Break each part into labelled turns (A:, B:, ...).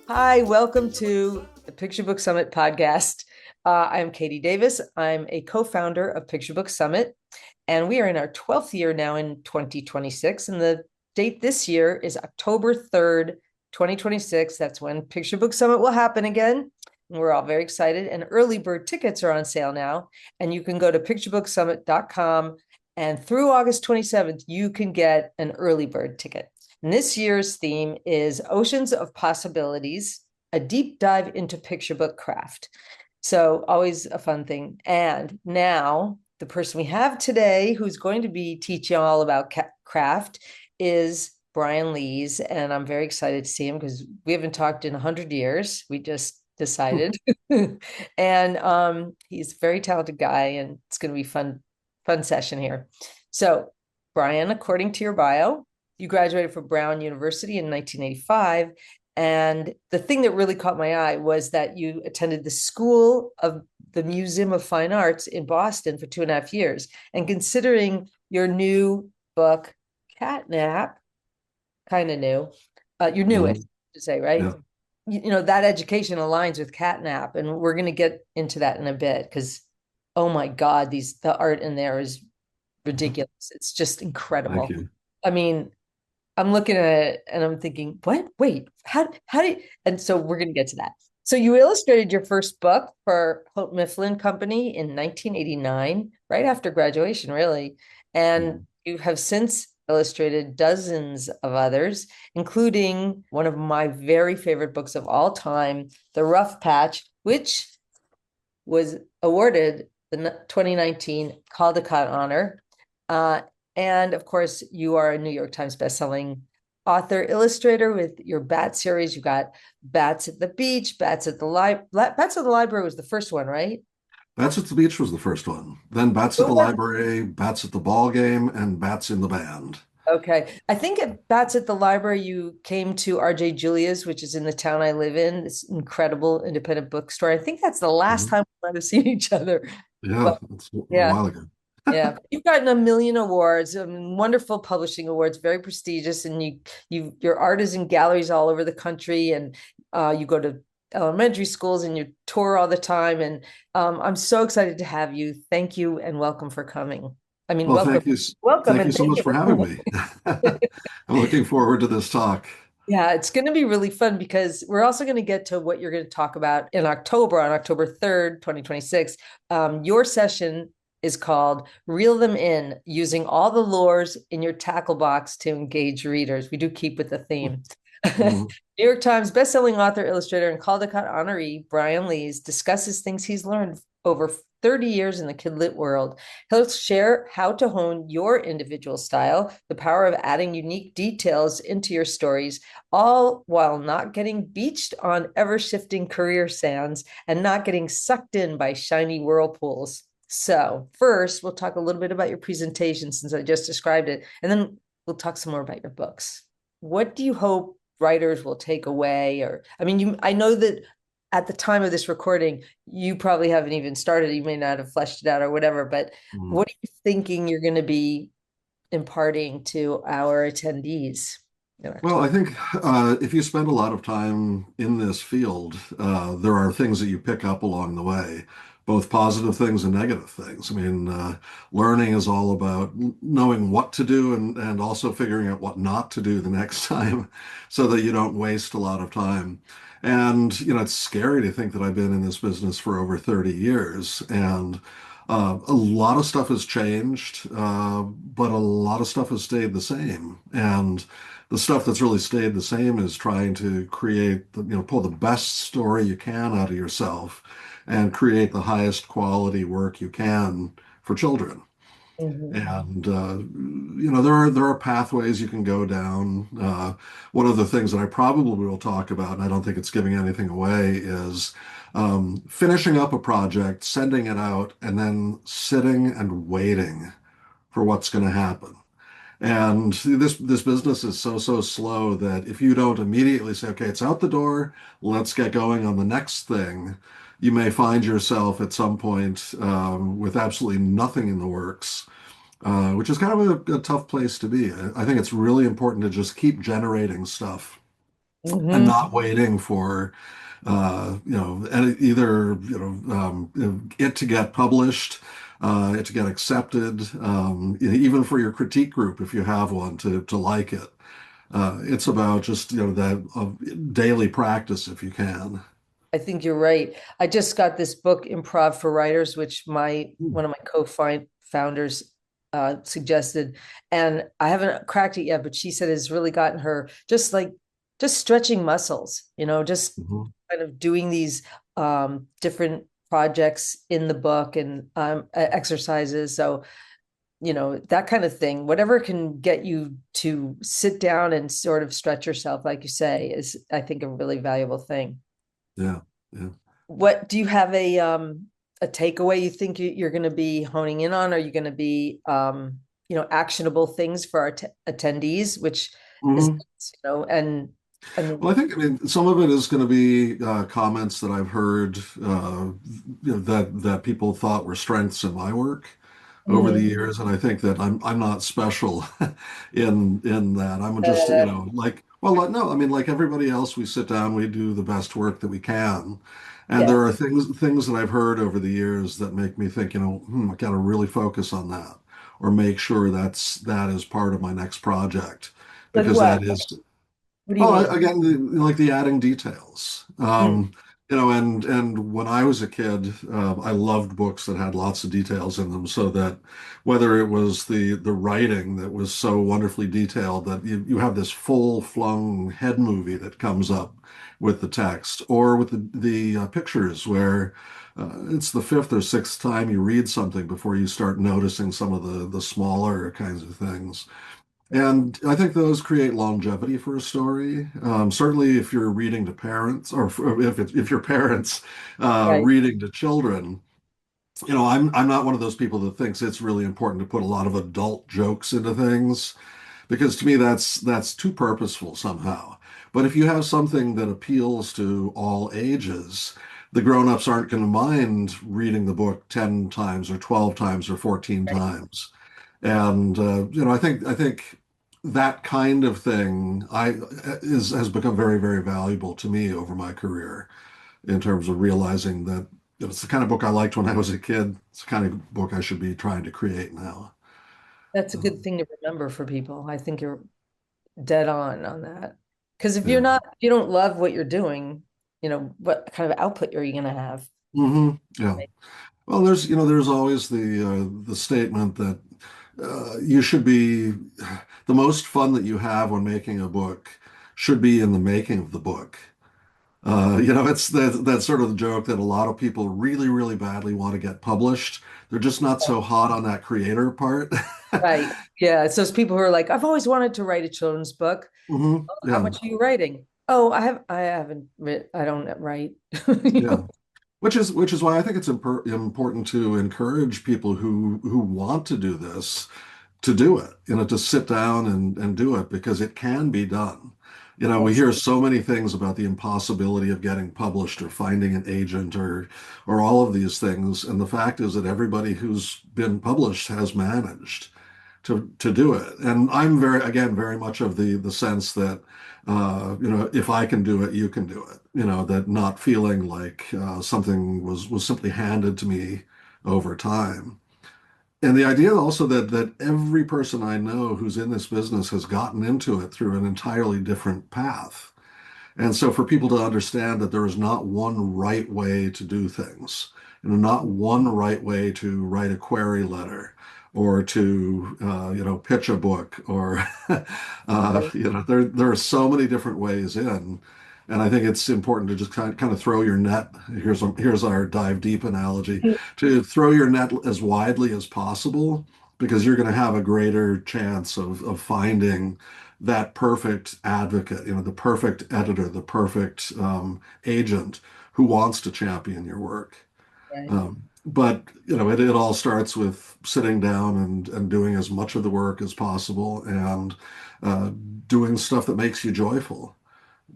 A: Hi, welcome to the Picture Book Summit podcast. I'm Katie Davis. I'm a co-founder of Picture Book Summit, and we are in our 12th year now in 2026. And the date this year is October 3rd, 2026. That's when Picture Book Summit will happen again. And we're all very excited. And early bird tickets are on sale now. And you can go to picturebooksummit.com. And through August 27th, you can get an early bird ticket. And this year's theme is Oceans of Possibilities, a deep dive into picture book craft. So always a fun thing. And now the person we have today who's going to be teaching all about craft is Brian Lees. And I'm very excited to see him because we haven't talked in 100 years. We just decided. And he's a very talented guy, and it's going to be fun session here. So Brian, according to your bio, you graduated from Brown University in 1985. And the thing that really caught my eye was that you attended the School of the Museum of Fine Arts in Boston for 2.5 years. And considering your new book, Catnap, kind of new, you're newish to say, right?
B: Yeah.
A: You know, that education aligns with Catnap. And we're going to get into that in a bit because, oh my God, the art in there is ridiculous. It's just
B: Thank
A: incredible.
B: you.
A: I mean, I'm looking at it and I'm thinking, what? Wait, how do you? And so we're going to get to that. So you illustrated your first book for Hope Mifflin Company in 1989, right after graduation, really. And you have since illustrated dozens of others, including one of my very favorite books of all time, The Rough Patch, which was awarded the 2019 Caldecott Honor. Uh, and of course, you are a New York Times bestselling author-illustrator with your Bat series. You got Bats at the Beach, Bats at the Bats at the Library was the first one, right?
B: Bats at the Beach was the first one. Then Bats at
A: What
B: the
A: was
B: Library, Bats at the Ball Game, and Bats in the Band.
A: Okay. I think at Bats at the Library, you came to RJ Julia's, which is in the town I live in, this incredible independent bookstore. I think that's the last
B: Mhm.
A: time we might have seen each other.
B: Yeah,
A: But
B: that's a
A: yeah.
B: while ago.
A: Yeah, you've gotten a million awards, wonderful publishing awards, very prestigious, and your art is in galleries all over the country, and you go to elementary schools and you tour all the time. And I'm so excited to have you. Thank you and welcome for coming. I mean,
B: Well,
A: welcome, welcome,
B: thank you
A: and
B: so
A: thank
B: much
A: you
B: for
A: for
B: having
A: coming.
B: me. I'm looking forward to this talk.
A: Yeah, it's going to be really fun because we're also going to get to what you're going to talk about in October, on October 3rd, 2026. Your session is called Reel Them In, using all the lures in your tackle box to engage readers. We do keep with the theme.
B: Mhm.
A: New York Times bestselling author, illustrator, and Caldecott honoree Brian Lees discusses things he's learned over 30 years in the kidlit world. He'll share how to hone your individual style, the power of adding unique details into your stories, all while not getting beached on ever-shifting career sands and not getting sucked in by shiny whirlpools. So first, we'll talk a little bit about your presentation since I just described it, and then we'll talk some more about your books. What do you hope writers will take away? Or, I mean, I know that at the time of this recording, you probably haven't even started. You may not have fleshed it out or whatever, but
B: Mhm.
A: what are you thinking you're going to be imparting to our attendees in
B: Well,
A: October?
B: I think if you spend a lot of time in this field, there are things that you pick up along the way, both positive things and negative things. I mean, learning is all about knowing what to do and also figuring out what not to do the next time so that you don't waste a lot of time. And, it's scary to think that I've been in this business for over 30 years, and a lot of stuff has changed, but a lot of stuff has stayed the same. And the stuff that's really stayed the same is trying to create, pull the best story you can out of yourself and create the highest quality work you can for children.
A: Mhm.
B: And there are pathways you can go down. One of the things that I probably will talk about, and I don't think it's giving anything away, is finishing up a project, sending it out, and then sitting and waiting for what's going to happen. And this business is so slow that if you don't immediately say, okay, it's out the door, let's get going on the next thing, you may find yourself at some point with absolutely nothing in the works, which is kind of a tough place to be. I think it's really important to just keep generating stuff. and
A: Hmm.
B: not waiting for either it to get published, it to get accepted, even for your critique group if you have one to like it. It's about just that daily practice if you can.
A: I think you're right. I just got this book, Improv for Writers, which my
B: Hmm.
A: one of my co-founders suggested, and I haven't cracked it yet. But she said it's really gotten her just stretching muscles, just
B: Mhm.
A: kind of doing these different projects in the book and exercises. So that kind of thing, whatever can get you to sit down and sort of stretch yourself, like you say, is I think a really valuable thing.
B: Yeah, yeah.
A: What do you have a takeaway you think you're going to be honing in on? Are you going to be actionable things for our attendees, which is
B: Mhm.
A: and
B: Well, I mean, some of it is going to be comments that I've heard that people thought were strengths in my work over the
A: Mhm.
B: years, and I think that I'm not special in that. I'm just
A: uh,
B: like, well, no, I mean, like everybody else, we sit down, we do the best work that we can, and
A: yeah,
B: there are things that I've heard over the years that make me think, I got to really focus on that, or make sure that is part of my next project
A: like
B: because
A: what?
B: that is.
A: What do you
B: Oh,
A: mean?
B: again, like the adding details.
A: Mm,
B: And when I was a kid, I loved books that had lots of details in them, so that whether it was the writing that was so wonderfully detailed that you have this full-flung head movie that comes up with the text, or with the pictures where it's the fifth or sixth time you read something before you start noticing some of the smaller kinds of things. And I think those create longevity for a story. Certainly, if you're reading to parents, or if you're parents
A: right.
B: reading to children, I'm not one of those people that thinks it's really important to put a lot of adult jokes into things because to me that's too purposeful somehow. But if you have something that appeals to all ages, the grown-ups aren't going to mind reading the book 10 times or 12 times or 14
A: Right.
B: times. And I think that kind of thing I is has become very, very valuable to me over my career in terms of realizing that it's the kind of book I liked when I was a kid. It's the kind of book I should be trying to create now.
A: That's a good
B: Um,
A: thing to remember for people. I think you're dead on that. Because if
B: yeah.
A: if you don't love what you're doing, what kind of output are you going to have?
B: Yeah. Well, there's always the statement that you should be the most fun that you have when making a book should be in the making of the book. It's that's sort of the joke that a lot of people really, really badly want to get published. They're just not so hot on that creator part.
A: Right. Yeah. It's those people who are like, I've always wanted to write a children's book. How
B: Yeah,
A: much are you writing? Oh, I haven't written, I don't write.
B: yeah. Which is why I think it's important to encourage people who want to do this to do it, to sit down and do it because it can be done. We
A: Yes.
B: hear so many things about the impossibility of getting published or finding an agent or all of these things. And the fact is that everybody who's been published has managed to do it. And I'm again, very much of the sense that, if I can do it, you can do it. That not feeling like something was simply handed to me over time. And the idea also that every person I know who's in this business has gotten into it through an entirely different path. And so for people to understand that there is not one right way to do things, not one right way to write a query letter or to, pitch a book or,
A: Right.
B: there are so many different ways in. And I think it's important to just kind of throw your net. Here's our dive deep analogy to throw your net as widely as possible because you're going to have a greater chance of finding that perfect advocate, the perfect editor, the perfect agent who wants to champion your work.
A: Right.
B: But it all starts with sitting down and doing as much of the work as possible and uh, doing stuff that makes you joyful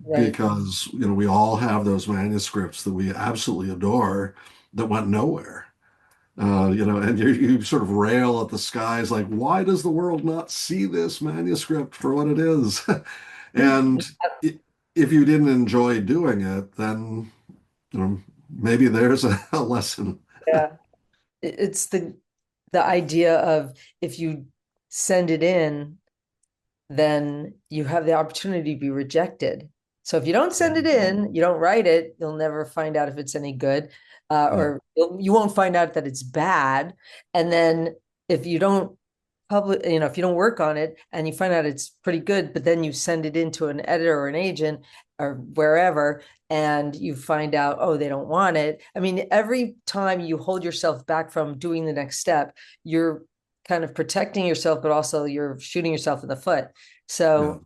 A: Right.
B: because we all have those manuscripts that we absolutely adore that went nowhere. And you sort of rail at the skies like, why does the world not see this manuscript for what it is? And
A: Yeah.
B: if you didn't enjoy doing it, then maybe there's a lesson.
A: Yeah. It's the idea of if you send it in, then you have the opportunity to be rejected. So if you don't send it in, you don't write it, you'll never find out if it's any good,
B: Yeah,
A: or you won't find out that it's bad. And then if you don't public, if you don't work on it and you find out it's pretty good, but then you send it into an editor or an agent or wherever, and you find out, oh, they don't want it. I mean, every time you hold yourself back from doing the next step, you're kind of protecting yourself, but also you're shooting yourself in the foot.
B: yeah.
A: So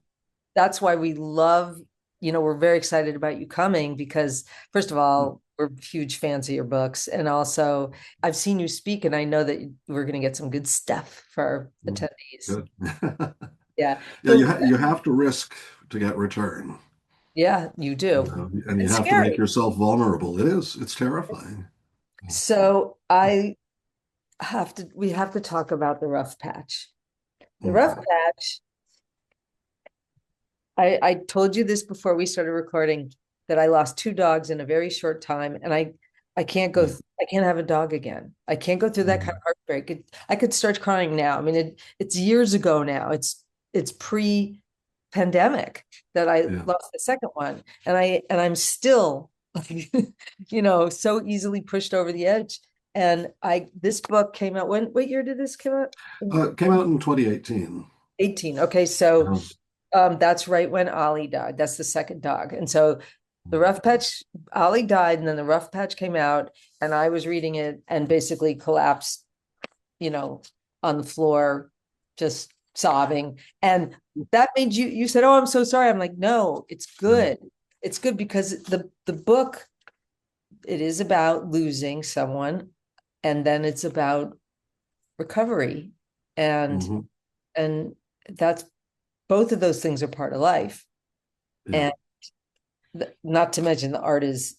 A: that's why we love, we're very excited about you coming because, first of all, we're huge fans of your books. And also, I've seen you speak, and I know that we're going to get some good stuff for our attendees.
B: Good.
A: Yeah.
B: Yeah,
A: So,
B: you have to risk to get return,
A: yeah, you do.
B: and you
A: It's
B: have to make
A: scary.
B: yourself vulnerable. It's terrifying.
A: So, we have to talk about the rough patch. The rough
B: Okay.
A: patch, I told you this before we started recording that I lost two dogs in a very short time, and I can't go.
B: Yeah.
A: I can't have a dog again. I can't go through that kind of
B: Mhm.
A: heartbreak. I could start crying now. I mean, it's years ago now. It's pre-pandemic that I
B: Yeah.
A: lost the second one, and I'm still, so easily pushed over the edge. And this book came out when? What year did this come out?
B: It came out in 2018.
A: 18. Okay, so
B: Yeah.
A: that's right when Ollie died. That's the second dog. And so the rough patch, Ollie died, and then the rough patch came out, and I was reading it and basically collapsed, you know, on the floor, just sobbing. And that made you said, "Oh, I'm so sorry." I'm like, no, it's
B: Yeah.
A: good. It's good because the book, it is about losing someone, and then it's about recovery. And
B: Mhm.
A: and that's both of those things are part of life.
B: Yeah.
A: And not to mention the art is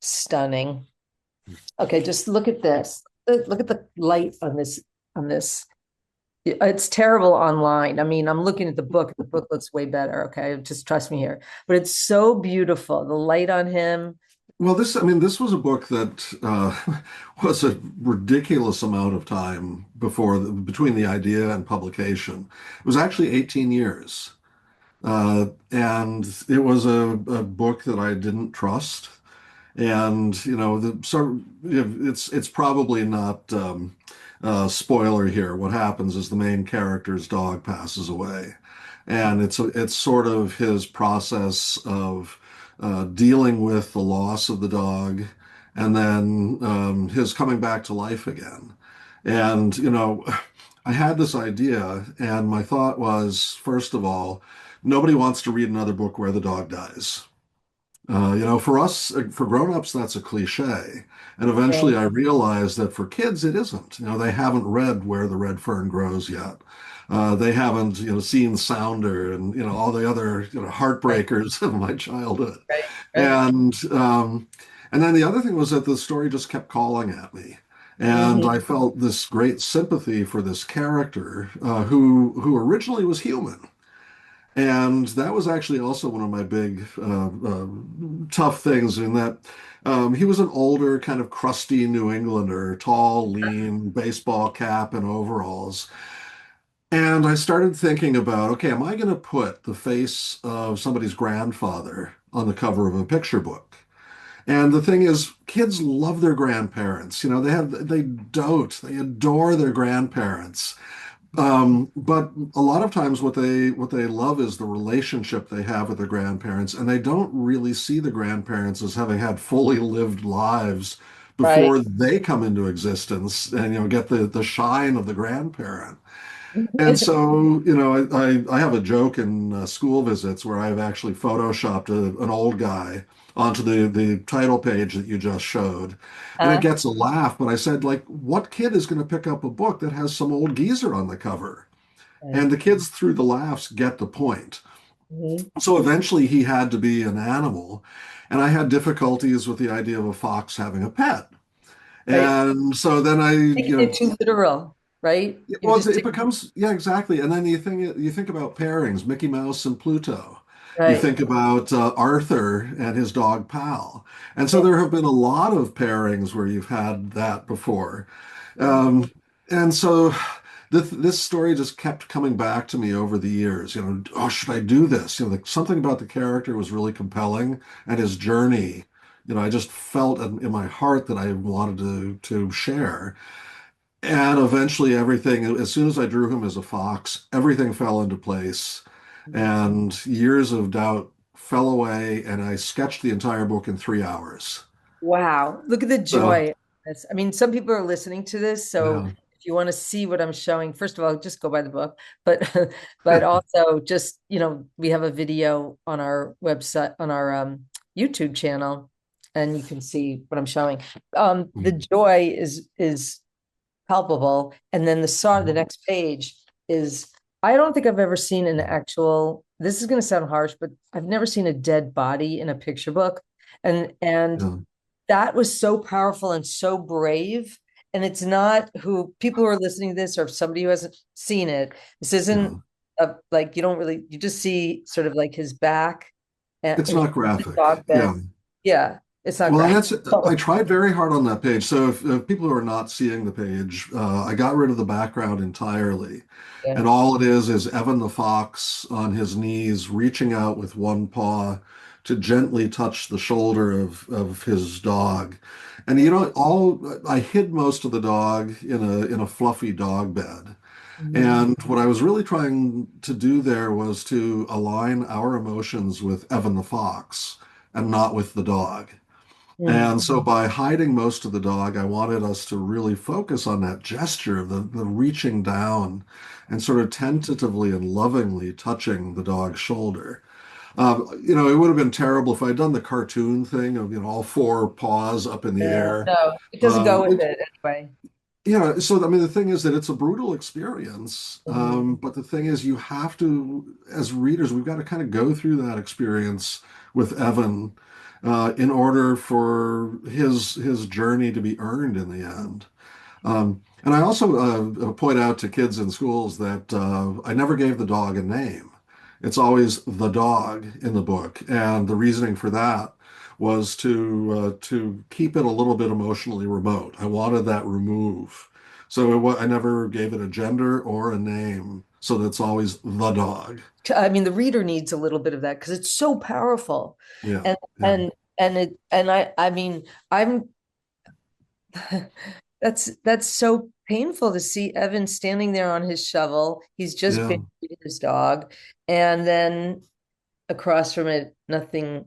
A: stunning. Okay, just look at this. Look at the light on this. It's terrible online. I mean, I'm looking at the book. The book looks way better. Okay, just trust me here. But it's so beautiful. The light on him.
B: Well, I mean, this was a book that was a ridiculous amount of time between the idea and publication. It was actually 18 years. And it was a book that I didn't trust. And it's probably not spoiler here. What happens is the main character's dog passes away, and it's sort of his process of dealing with the loss of the dog, and then his coming back to life again. And I had this idea, and my thought was, first of all, nobody wants to read another book where the dog dies. For us, for grown-ups, that's a cliche. And eventually
A: Right,
B: I realized that for kids, it isn't. They haven't read Where the Red Fern Grows yet. They haven't, seen Sounder and, all the other,
A: right,
B: heartbreakers of my childhood.
A: right, right.
B: And then the other thing was that the story just kept calling at me. And
A: Mhm.
B: I felt this great sympathy for this character, who originally was human. And that was actually also one of my big tough things in that he was an older, kind of crusty New Englander, tall, lean, baseball cap and overalls. And I started thinking about, okay, am I going to put the face of somebody's grandfather on the cover of a picture book? And the thing is, kids love their grandparents. They dote, they adore their grandparents. But a lot of times what they love is the relationship they have with their grandparents, and they don't really see the grandparents as having had fully lived lives
A: Right.
B: before they come into existence and get the shine of the grandparent. And so, I have a joke in school visits where I've actually photoshopped an old guy onto the title page that you just showed. And it
A: Uh,
B: gets a laugh, but I said, like, what kid is going to pick up a book that has some old geezer on the cover?
A: right.
B: And the kids through the laughs get the point.
A: Mhm.
B: So eventually he had to be an animal. And I had difficulties with the idea of a fox having a pet.
A: Right.
B: And so then
A: Taking it too literal, right? You're
B: well,
A: just
B: it becomes, yeah, exactly. And then you think about pairings, Mickey Mouse and Pluto. You
A: Right.
B: think about Arthur and his dog Pal. And so
A: Yeah.
B: there have been a lot of pairings where you've had that before.
A: Mm.
B: Um, and so this story just kept coming back to me over the years. Oh, should I do this? Something about the character was really compelling and his journey. I just felt in my heart that I wanted to share. And eventually, everything, as soon as I drew him as a fox, everything fell into place. And years of doubt fell away, and I sketched the entire book in 3 hours.
A: Wow. Look at the
B: So,
A: joy of this. I mean, some people are listening to this, so
B: yeah.
A: if you want to see what I'm showing, first of all, just go buy the book. But but also just, we have a video on our website, on our YouTube channel, and you can see what I'm showing. The joy is palpable. And then the next page is, I don't think I've ever seen an actual, this is going to sound harsh, but I've never seen a dead body in a picture book. And
B: Yeah.
A: that was so powerful and so brave. And it's not who people who are listening to this, or somebody who hasn't seen it. This isn't
B: Yeah.
A: like, you don't really, you just see sort of like his back
B: It's
A: in
B: not
A: the
B: graphic.
A: dog bed.
B: Yeah.
A: Yeah, it's not
B: Well, and
A: great.
B: that's I tried very hard on that page. So if people who are not seeing the page, I got rid of the background entirely.
A: Yeah.
B: And all it is Evan the fox on his knees, reaching out with one paw to gently touch the shoulder of his dog. And all I hid most of the dog in a fluffy dog bed.
A: Mhm.
B: And what I was really trying to do there was to align our emotions with Evan the fox and not with the dog.
A: Mm.
B: And so by hiding most of the dog, I wanted us to really focus on that gesture, the reaching down and sort of tentatively and lovingly touching the dog's shoulder. It would have been terrible if I'd done the cartoon thing of, all four paws up in the air.
A: No, it doesn't go
B: Um,
A: with
B: it,
A: it anyway.
B: so I mean, the thing is that it's a brutal experience.
A: Mhm.
B: But the thing is, you have to, as readers, we've got to kind of go through that experience with Evan in order for his journey to be earned in the end. And I also point out to kids in schools that I never gave the dog a name. It's always the dog in the book, and the reasoning for that was to keep it a little bit emotionally remote. I wanted that remove, so I never gave it a gender or a name, so that it's always the dog.
A: I mean, the reader needs a little bit of that because it's so powerful.
B: Yeah,
A: And
B: yeah,
A: and I mean, I'm that's so painful to see Evan standing there on his shovel. He's just
B: yeah,
A: buried his dog, and then across from it, nothing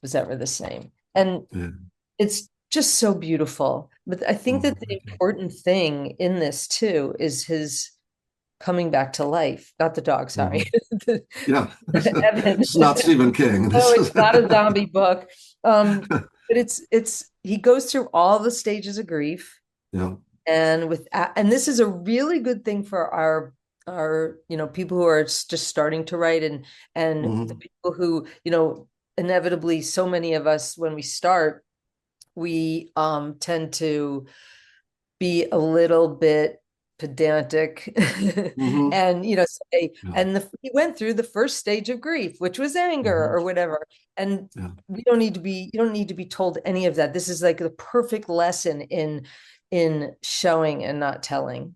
A: was ever the same. And
B: yeah.
A: it's just so beautiful. But I think
B: Oh,
A: that the
B: thank you.
A: important thing in this too is his coming back to life. Not the dog, sorry.
B: Mhm. Yeah,
A: Evan.
B: it's not Stephen King.
A: No,
B: This is
A: it's not a zombie book. But it's he goes through all the stages of grief,
B: yeah.
A: and this is a really good thing for our people who are just starting to write, and the
B: Mhm.
A: people who inevitably, so many of us when we start, we tend to be a little bit pedantic
B: Hmm.
A: and say,
B: Yeah,
A: and he went through the first stage of grief, which was anger
B: hmm,
A: or whatever. And
B: yeah.
A: you don't need to be told any of that. This is like the perfect lesson in showing and not telling,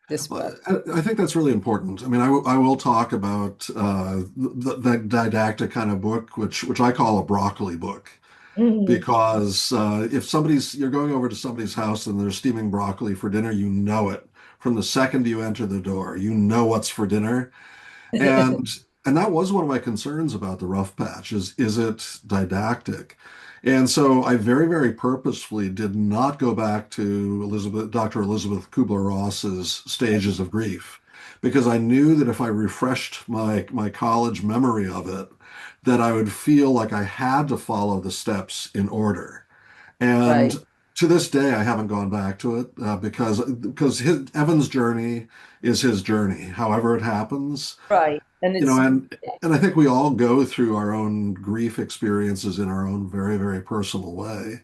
A: this
B: Well,
A: book.
B: I think that's really important. I mean, I will talk about the didactic kind of book, which I call a broccoli book,
A: Mhm.
B: because if you're going over to somebody's house and they're steaming broccoli for dinner, you know it from the second you enter the door. You know what's for dinner. And and that was one of my concerns about the rough patch is it didactic? And so I very, very purposefully did not go back to Dr. Elizabeth Kubler-Ross's stages of grief, because I knew that if I refreshed my college memory of it, that I would feel like I had to follow the steps in order.
A: Right,
B: And to this day, I haven't gone back to it because Evan's journey is his journey, however it happens.
A: right. And
B: you know,
A: it's
B: and I think we all go through our own grief experiences in our own very, very personal way.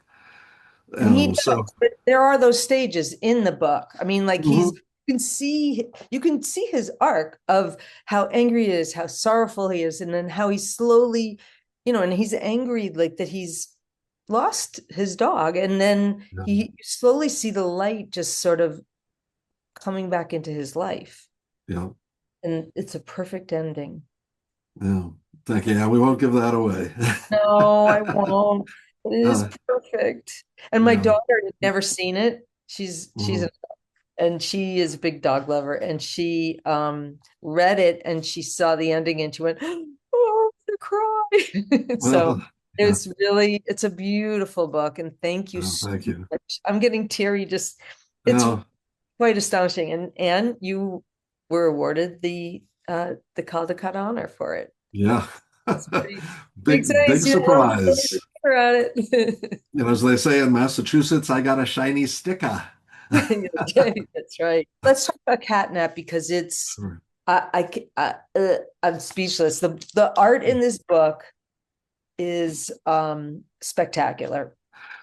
A: and he
B: So,
A: does, but there are those stages in the book. I mean, like
B: mhm,
A: you can see his arc of how angry he is, how sorrowful he is, and then how he's slowly, and he's angry like that he's lost his dog, and then
B: Yeah,
A: you slowly see the light just sort of coming back into his life,
B: yeah,
A: and it's a perfect ending.
B: yeah. Thank you. Yeah, we won't give that away.
A: No, I won't. It is
B: Uh,
A: perfect. And my
B: yeah.
A: daughter had never seen it. She's
B: Mhm.
A: and she is a big dog lover, and she read it and she saw the ending and she went, oh, I'm gonna cry. So
B: Well, yeah.
A: it's a beautiful book, and thank you so
B: Thank you.
A: much. I'm getting teary, just it's
B: Yeah,
A: quite astonishing. And you were awarded the Caldecott Honor for it.
B: yeah.
A: It's pretty
B: Big
A: exciting.
B: surprise.
A: Around it.
B: As they say in Massachusetts, I got a shiny sticker.
A: That's right. Let's talk about catnap because
B: Sure.
A: I'm speechless. The art in this book is spectacular.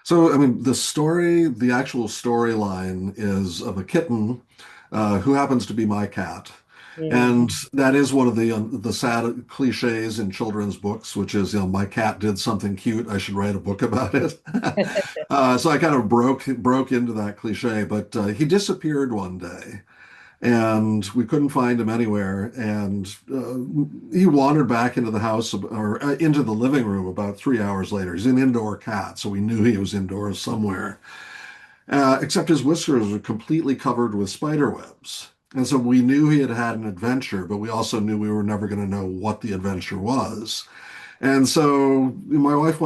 B: So, I mean, the actual storyline is of a kitten who happens to be my cat.
A: Mm.
B: And that is one of the sad cliches in children's books, which is, my cat did something cute. I should write a book about it. So I kind of broke into that cliche, but he disappeared one day, and we couldn't find him anywhere. And he wandered back into the house or into the living room about 3 hours later. He's an indoor cat, so we knew he was indoors somewhere. Except his whiskers were completely covered with spider webs. And so we knew he had had an adventure, but we also knew we were never going to know what the adventure was. And so my wife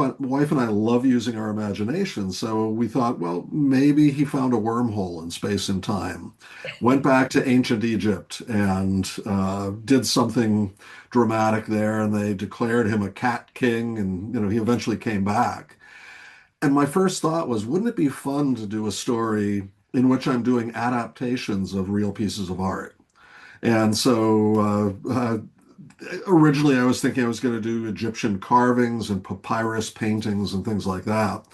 B: and I love using our imagination. So we thought, well, maybe he found a wormhole in space and time, went back to ancient Egypt and did something dramatic there, and they declared him a cat king, and he eventually came back. And my first thought was, wouldn't it be fun to do a story in which I'm doing adaptations of real pieces of art? And so originally I was thinking I was going to do Egyptian carvings and papyrus paintings and things like that.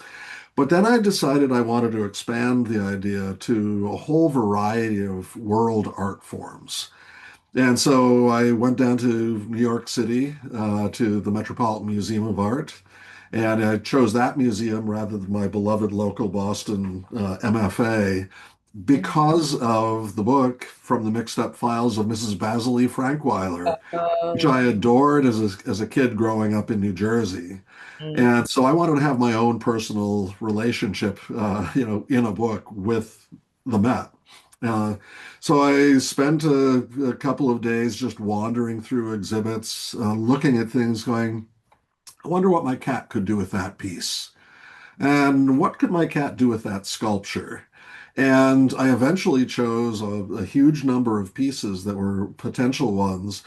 B: But then I decided I wanted to expand the idea to a whole variety of world art forms. And so I went down to New York City to the Metropolitan Museum of Art. And I chose that museum rather than my beloved local Boston MFA because of the book From the Mixed Up Files of Mrs. Basil Frankweiler, which I
A: Um,
B: adored as a kid growing up in New Jersey.
A: mm,
B: And so I wanted to have my own personal relationship, in a book with the Met. Uh, so I spent a couple of days just wandering through exhibits, looking at things, going, I wonder what my cat could do with that piece. And what could my cat do with that sculpture? And I eventually chose a huge number of pieces that were potential ones.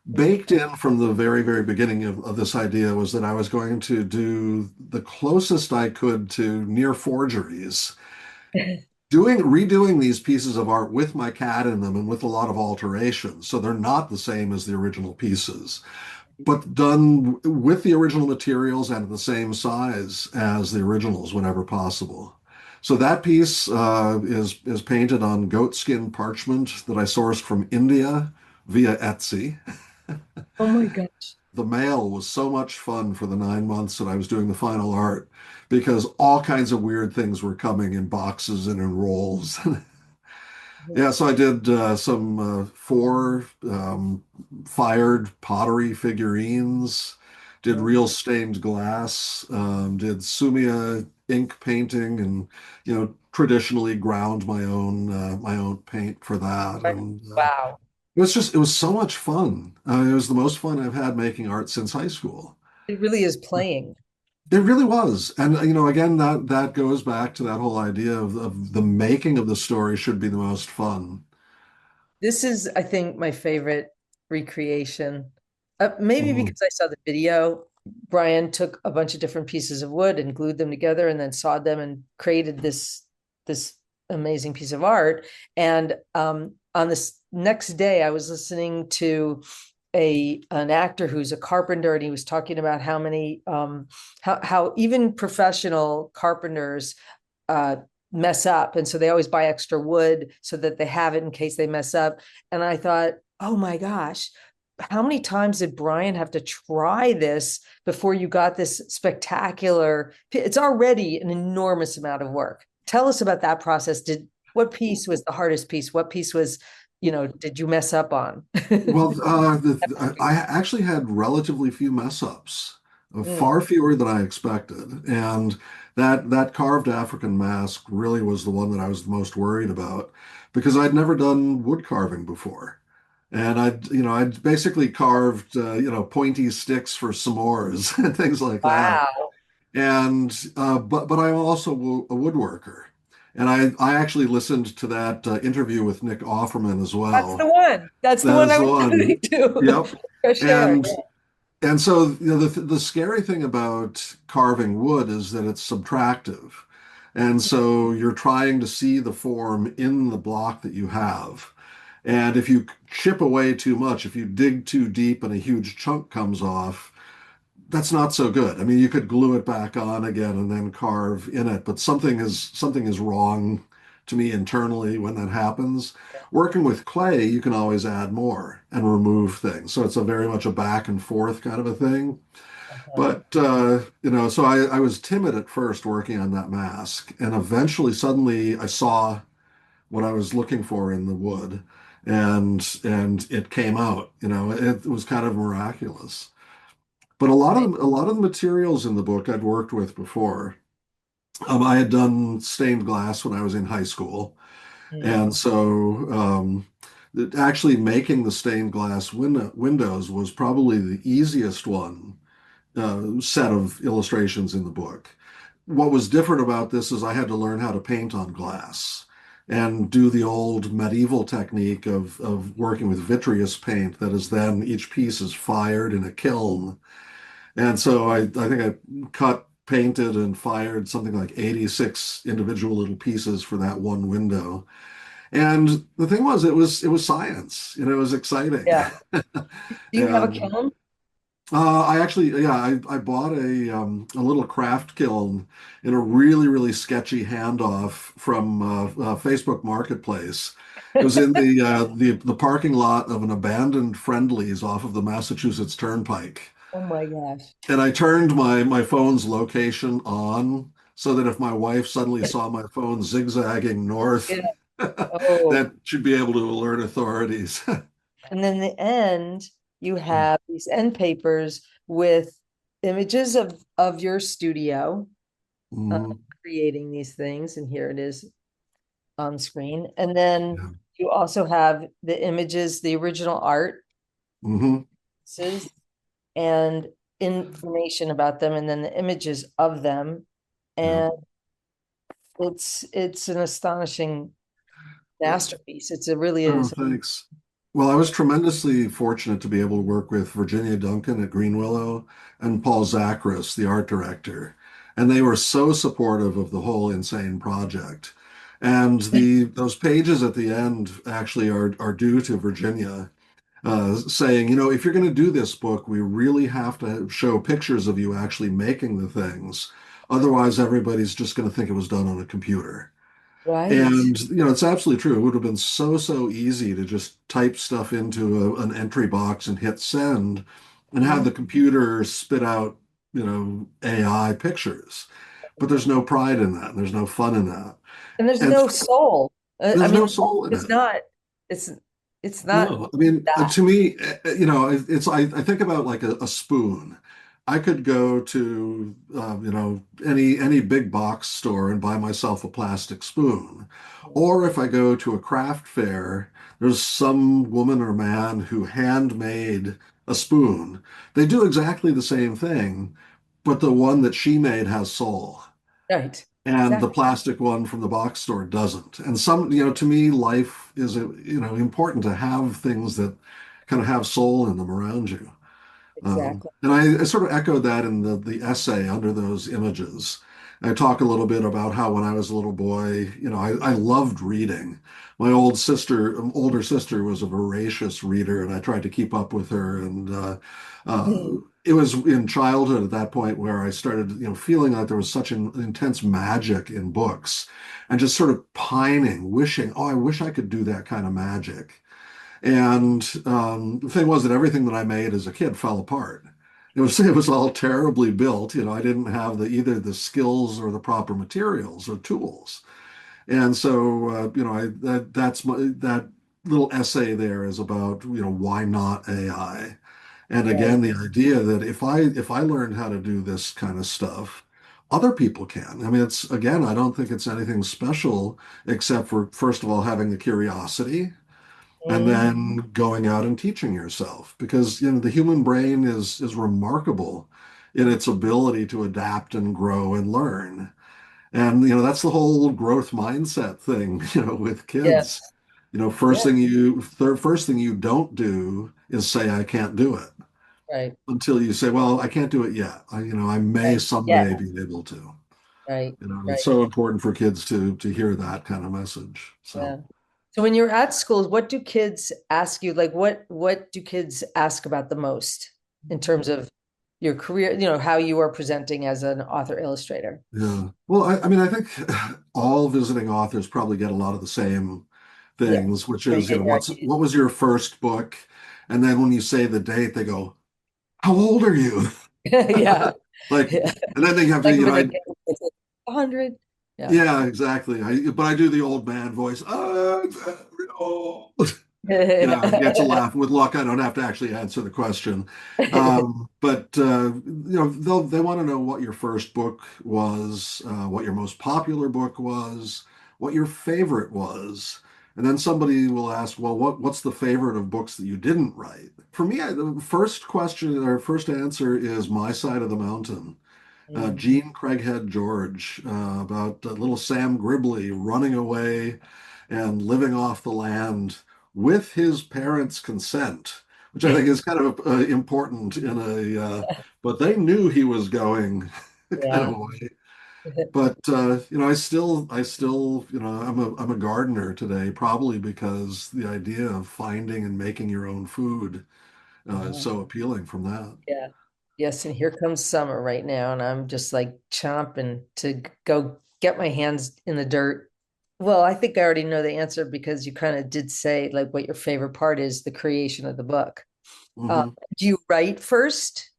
B: Baked in from the very, very beginning of this idea was that I was going to do the closest I could to near forgeries, redoing these pieces of art with my cat in them and with a lot of alterations. So they're not the same as the original pieces, but done with the original materials and the same size as the originals whenever possible. So that piece is painted on goatskin parchment that I sourced from India via Etsy.
A: oh my gosh.
B: The mail was so much fun for the 9 months that I was doing the final art because all kinds of weird things were coming in boxes and in rolls. Yeah, so I did some four fired pottery figurines, did real stained glass, did sumia ink painting, and traditionally ground my own paint for that, and
A: Wow.
B: it was so much fun. It was the most fun I've had making art since high school.
A: It really is playing.
B: It really was. And again, that goes back to that whole idea of the making of the story should be the most fun.
A: This is, I think, my favorite recreation. Maybe
B: Mhm.
A: because I saw the video. Brian took a bunch of different pieces of wood and glued them together and then sawed them and created this amazing piece of art. And on this next day, I was listening to an actor who's a carpenter, and he was talking about how many how even professional carpenters mess up. And so they always buy extra wood so that they have it in case they mess up. And I thought, oh my gosh, how many times did Brian have to try this before you got this spectacular? It's already an enormous amount of work. Tell us about that process. What piece was the hardest piece? What piece was, did you mess up on?
B: Well, I actually had relatively few mess ups,
A: Mm,
B: far fewer than I expected, and that carved African mask really was the one that I was the most worried about because I'd never done wood carving before, and I'd basically carved pointy sticks for s'mores and things like that,
A: wow.
B: and but I'm also a woodworker, and I actually listened to that interview with Nick Offerman as
A: That's the
B: well.
A: one. That's the
B: That
A: one
B: is
A: I
B: the
A: was
B: one.
A: listening to.
B: Yep.
A: Fresh air.
B: And and so the scary thing about carving wood is that it's subtractive. And so you're trying to see the form in the block that you have. And if you chip away too much, if you dig too deep and a huge chunk comes off, that's not so good. I mean, you could glue it back on again and then carve in it, but something is wrong to me internally when that happens. Working with clay, you can always add more and remove things. So it's a very much a back and forth kind of a thing.
A: Uh-huh.
B: But so I was timid at first working on that mask, and eventually suddenly I saw what I was looking for in the wood and it came out. It was kind of miraculous. But a lot of the materials in the book I'd worked with before. I had done stained glass when I was in high school, and
A: Mm,
B: so actually making the stained glass windows was probably the easiest one set of illustrations in the book. What was different about this is I had to learn how to paint on glass and do the old medieval technique of working with vitreous paint that is then each piece is fired in a kiln, and so I think I cut, painted, and fired something like 86 individual little pieces for that one window. And the thing was, it was science. It was exciting.
A: yeah. Do you have a
B: And
A: kiln?
B: I actually, yeah, I bought a little craft kiln in a really, really sketchy handoff from Facebook Marketplace. It was in the parking lot of an abandoned Friendlies off of the Massachusetts Turnpike.
A: Oh my gosh.
B: And I turned my phone's location on so that if my wife suddenly saw my phone zigzagging north,
A: Yeah. Oh,
B: that should be able to alert authorities.
A: and then the end, you have these end papers with images of your studio, uh,
B: Mhm.
A: creating these things, and here it is on screen. And then
B: Yeah.
A: you also have the images, the original art,
B: Hmm.
A: and information about them, and then the images of them.
B: Yeah.
A: And it's an astonishing masterpiece. It really
B: Oh,
A: is.
B: thanks. Well, I was tremendously fortunate to be able to work with Virginia Duncan at Green Willow and Paul Zachris, the art director. And they were so supportive of the whole insane project. And those pages at the end actually are due to Virginia, saying, if you're going to do this book, we really have to show pictures of you actually making the things. Otherwise, everybody's just going to think it was done on a computer.
A: Right.
B: And, it's absolutely true. It would have been so easy to just type stuff into an entry box and hit send and have
A: Mhm.
B: the computer spit out, AI pictures. But there's no pride in that. And there's no fun in that.
A: And there's
B: And
A: no soul. I
B: there's
A: mean,
B: no soul in
A: it's
B: it.
A: not, it's it's not
B: No, I mean,
A: that.
B: to me, I think about like a spoon. I could go to, any big box store and buy myself a plastic spoon. Or if I go to a craft fair, there's some woman or man who handmade a spoon. They do exactly the same thing, but the one that she made has soul
A: Right.
B: and the
A: Exactly.
B: plastic one from the box store doesn't. And to me, life is, important to have things that kind of have soul in them around you.
A: Exactly.
B: And I sort of echoed that in the essay under those images. I talk a little bit about how when I was a little boy, I loved reading. My older sister was a voracious reader, and I tried to keep up with her. And uh,
A: Mhm.
B: it was in childhood at that point where I started, feeling like there was such an intense magic in books, and just sort of pining, wishing, oh, I wish I could do that kind of magic. And the thing was that everything that I made as a kid fell apart. It was all terribly built. I didn't have either the skills or the proper materials or tools. And so that little essay there is about why not AI. And
A: Right.
B: again, the idea that if I learned how to do this kind of stuff, other people can. I mean, it's again, I don't think it's anything special except for first of all having the curiosity and
A: Mhm.
B: then going out and teaching yourself, because the human brain is remarkable in its ability to adapt and grow and learn. And that's the whole growth mindset thing, with
A: Yeah.
B: kids. First
A: Yeah.
B: thing you don't do is say I can't do it,
A: Right.
B: until you say, well, I can't do it yet. I may
A: Right. Yeah.
B: someday be able to.
A: Right.
B: It's
A: Right.
B: so important for kids to hear that kind of message. So
A: Yeah. So when you're at schools, what do kids ask you? Like what do kids ask about the most in terms of your career, how you are presenting as an author illustrator?
B: yeah. Well, I mean, I think all visiting authors probably get a lot of the same
A: Yeah.
B: things, which
A: Where you
B: is,
A: get your ideas.
B: what was your first book? And then when you say the date, they go, how old are you?
A: Yeah.
B: Like,
A: Yeah.
B: and then they have to,
A: Like when they get it's like 100. Yeah.
B: yeah, exactly. But I do the old man voice. I'm very old. I get to laugh. With luck, I don't have to actually answer the question. But they want to know what your first book was, what your most popular book was, what your favorite was. And then somebody will ask, well, what's the favorite of books that you didn't write? For me, the first question or first answer is My Side of the Mountain.
A: Mm.
B: Gene Craighead George, about little Sam Gribley running away and living off the land with his parents' consent, which I think is kind of important but they knew he was going kind of
A: Yeah.
B: way. But I'm a gardener today, probably because the idea of finding and making your own food is
A: Uh-huh.
B: so appealing from that.
A: Yeah. Yes, and here comes summer right now, and I'm just like chomping to go get my hands in the dirt. Well, I think I already know the answer because you kind of did say like what your favorite part is, the creation of the book. Uh,
B: Mhm.
A: do you write first?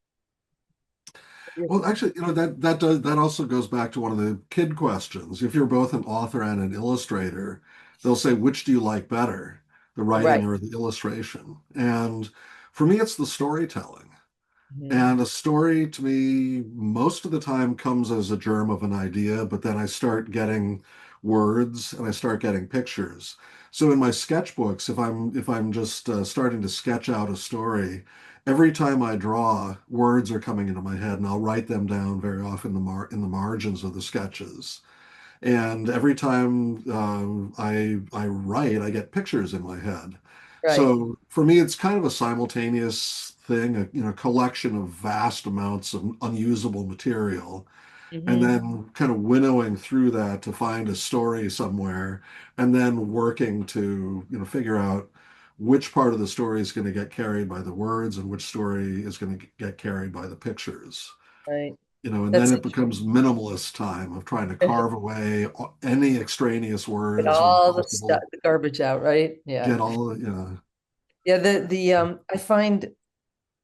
B: Well, actually, that also goes back to one of the kid questions. If you're both an author and an illustrator, they'll say, which do you like better, the writing
A: Right.
B: or the illustration? And for me, it's the storytelling.
A: Mhm.
B: And a story to me, most of the time comes as a germ of an idea, but then I start getting words and I start getting pictures. So in my sketchbooks, if I'm just starting to sketch out a story, every time I draw, words are coming into my head, and I'll write them down very often in the margins of the sketches. And every time I write, I get pictures in my head.
A: Right.
B: So for me, it's kind of a simultaneous thing, a collection of vast amounts of unusable material, and
A: Hmm.
B: then kind of winnowing through that to find a story somewhere, and then working to figure out which part of the story is going to get carried by the words and which story is going to get carried by the pictures.
A: Right.
B: And then
A: That's
B: it becomes minimalist time of trying to
A: get
B: carve away any extraneous words when
A: all the stuff,
B: possible.
A: the garbage out, right? Yeah.
B: Get all,
A: Yeah, I find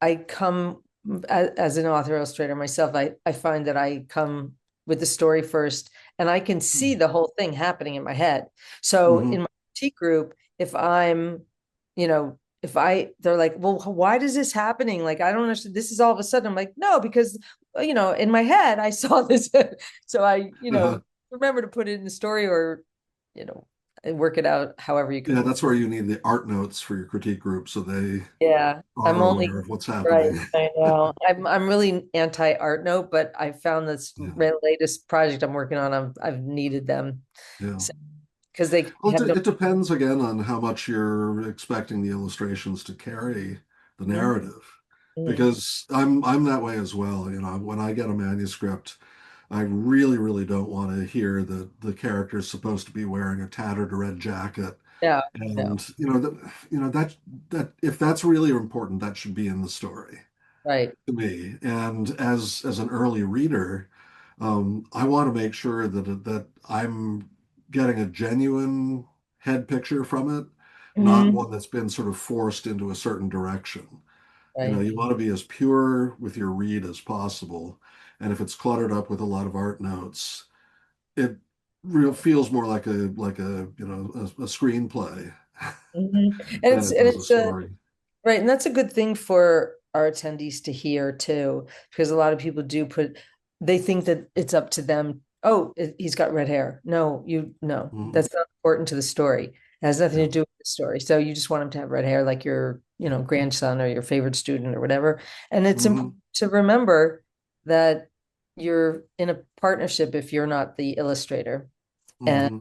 A: I come as an author illustrator myself, I find that I come with the story first and I can see the whole thing happening in my head. So
B: hmm
A: in my critique group, if I'm, if they're like, well, why does this happening? Like, I don't understand. This is all of a sudden. I'm like, no, because, in my head, I saw this. So I, remember to put it in the story or, you know, and work it out however you
B: Yeah,
A: can.
B: that's where you need the art notes for your critique group so they
A: Yeah, I'm
B: are
A: only
B: aware of what's
A: right.
B: happening.
A: I know. I'm really anti art note, but I found this
B: Yeah,
A: latest project I'm working on. I've needed them
B: yeah.
A: because they
B: Well,
A: have no.
B: it depends again on how much you're expecting the illustrations to carry the
A: Mhm,
B: narrative,
A: mhm,
B: because I'm that way as well. When I get a manuscript, I really, really don't want to hear that the character is supposed to be wearing a tattered red jacket.
A: Yeah, no,
B: And that if that's really important, that should be in the story
A: right.
B: to me. And as an early reader, I want to make sure that I'm getting a genuine head picture from it, not
A: Hmm.
B: one that's been sort of forced into a certain direction.
A: Right.
B: You want to be as pure with your read as possible. And if it's cluttered up with a lot of art notes, it real feels more like a screenplay
A: Hmm.
B: than it
A: And
B: does a
A: it's a
B: story.
A: right, and that's a good thing for our attendees to hear too, because a lot of people do they think that it's up to them. Oh, he's got red hair. No, no,
B: Mhm.
A: that's not important to the story. It has nothing
B: Yeah.
A: to do with the story. So you just want him to have red hair, like your, grandson or your favorite student or whatever. And it's important
B: Hmm.
A: to remember that you're in a partnership if you're not the illustrator. And
B: Hmm.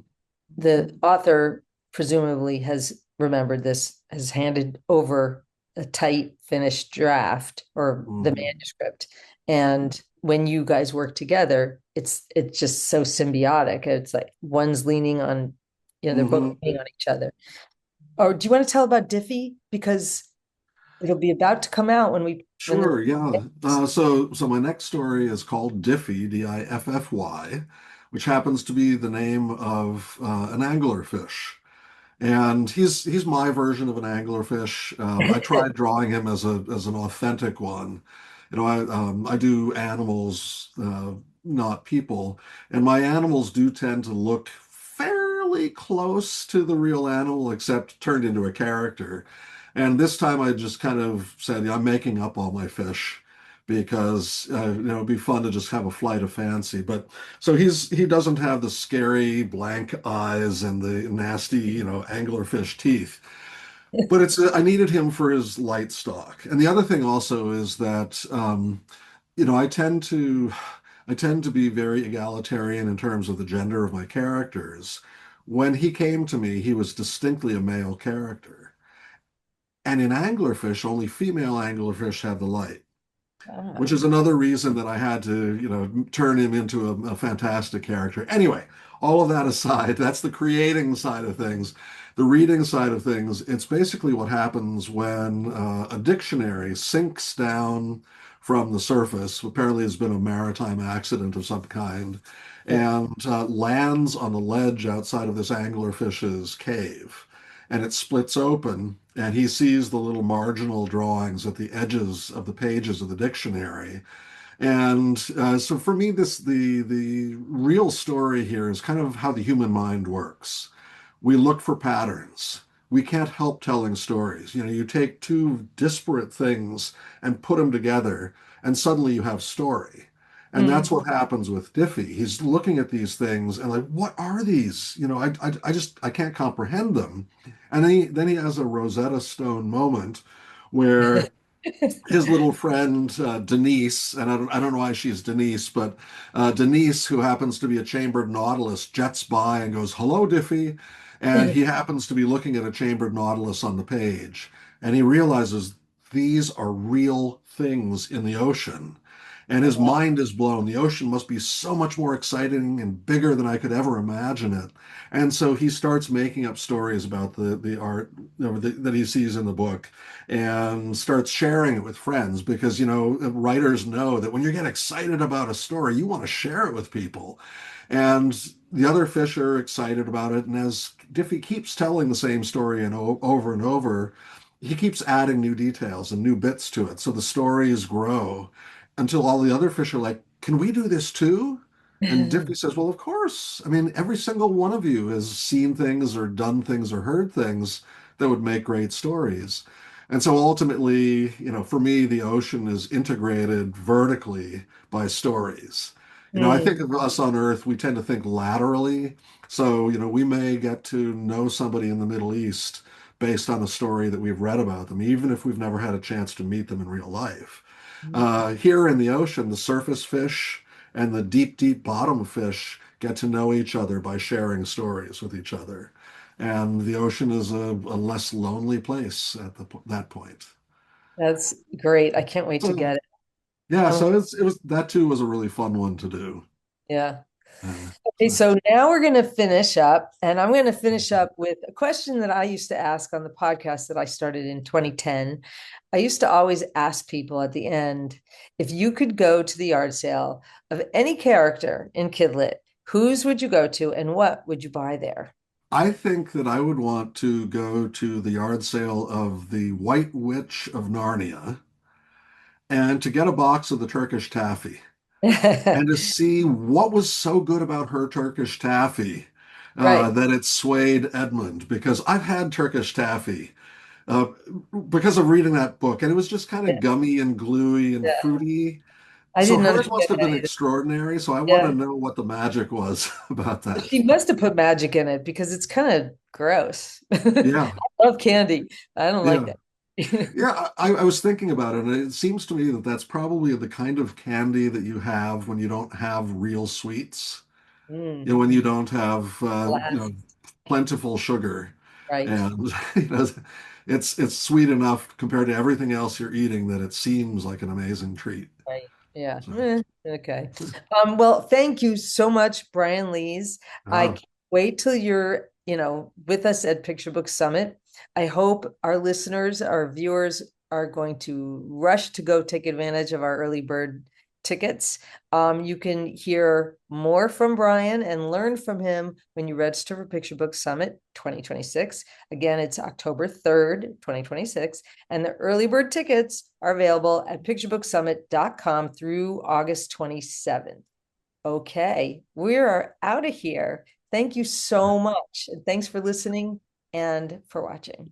A: the author presumably has remembered this, has handed over a tight finished draft or the
B: Hmm.
A: manuscript. And when you guys work together, it's just so symbiotic. It's like one's leaning on, they're both
B: Hmm.
A: leaning on each other. Or do you want to tell about Diffie? Because it'll be about to come out when
B: Sure, yeah. So my next story is called Diffie, Difffy, which happens to be the name of an anglerfish. And he's my version of an anglerfish. I tried drawing him as an authentic one. I do animals, not people, and my animals do tend to look fairly close to the real animal, except turned into a character. And this time I just kind of said, yeah, I'm making up all my fish because it'd be fun to just have a flight of fancy. But so he doesn't have the scary blank eyes and the nasty, anglerfish teeth. But I needed him for his light stock. And the other thing also is that I tend to be very egalitarian in terms of the gender of my characters. When he came to me, he was distinctly a male character. And in anglerfish, only female anglerfish have the light, which
A: Ah.
B: is another reason that I had to, turn him into a fantastic character. Anyway, all of that aside, that's the creating side of things. The reading side of things, it's basically what happens when a dictionary sinks down from the surface. Apparently, it's been a maritime accident of some kind,
A: Yeah.
B: and lands on the ledge outside of this anglerfish's cave. And it splits open, and he sees the little marginal drawings at the edges of the pages of the dictionary. And so for me, the real story here is kind of how the human mind works. We look for patterns. We can't help telling stories. You take two disparate things and put them together, and suddenly you have story. And that's
A: Mm.
B: what happens with Diffie. He's looking at these things and like, what are these? I can't comprehend them. And then he has a Rosetta Stone moment where his little friend Denise, and I don't know why she's Denise, but Denise, who happens to be a chambered nautilus, jets by and goes, "Hello, Diffie," and he happens to be looking at a chambered nautilus on the page, and he realizes these are real things in the ocean. And his
A: Wow.
B: mind is blown. The ocean must be so much more exciting and bigger than I could ever imagine it. And so he starts making up stories about the art that he sees in the book and starts sharing it with friends because writers know that when you get excited about a story you want to share it with people, and the other fish are excited about it, and as Diffie keeps telling the same story over and over, he keeps adding new details and new bits to it, so the stories grow until all the other fish are like, can we do this too? And Diffie says, well, of course. I mean, every single one of you has seen things or done things or heard things that would make great stories. And so ultimately, for me, the ocean is integrated vertically by stories. I
A: Mm.
B: think of us on Earth, we tend to think laterally. So, we may get to know somebody in the Middle East based on a story that we've read about them, even if we've never had a chance to meet them in real life. Here in the ocean, the surface fish and the deep, deep bottom fish get to know each other by sharing stories with each other. And the ocean is a less lonely place at that point.
A: That's great. I can't wait to
B: So
A: get it.
B: yeah,
A: Um,
B: so it was that too was a really fun one to do.
A: Yeah. Okay,
B: So
A: so now we're going to finish up, and I'm going to finish up with a question that I used to ask on the podcast that I started in 2010. I used to always ask people at the end, if you could go to the yard sale of any character in Kidlit, whose would you go to and what would you buy there?
B: I think that I would want to go to the yard sale of the White Witch of Narnia and to get a box of the Turkish taffy and to see what was so good about her Turkish taffy
A: Right.
B: that it swayed Edmund. Because I've had Turkish taffy uh, because of reading that book, and it was just kind
A: Yeah.
B: of gummy and gluey and
A: Yeah.
B: fruity.
A: I
B: So
A: didn't
B: hers
A: understand
B: must have
A: that
B: been
A: either.
B: extraordinary. So I want to
A: Yeah.
B: know what the magic was about that.
A: She must have put magic in it because it's kind of gross. I
B: Yeah,
A: love candy. I don't like
B: yeah.
A: that.
B: Yeah, I was thinking about it, and it seems to me that that's probably the kind of candy that you have when you don't have real sweets.
A: Mm,
B: You know, when you don't have
A: blast.
B: plentiful sugar,
A: Right.
B: and it's sweet enough compared to everything else you're eating that it seems like an amazing treat.
A: Right. Yeah.
B: So,
A: Okay. Well, thank you so much, Brian Lees. I
B: uh,
A: can't wait till you're, with us at Picture Book Summit. I hope our listeners, our viewers are going to rush to go take advantage of our early bird tickets. You can hear more from Brian and learn from him when you register for Picture Book Summit 2026. Again, it's October 3rd, 2026. And the early bird tickets are available at picturebooksummit.com through August 27th. Okay, we are out of here. Thank you so much. And thanks for listening and for watching.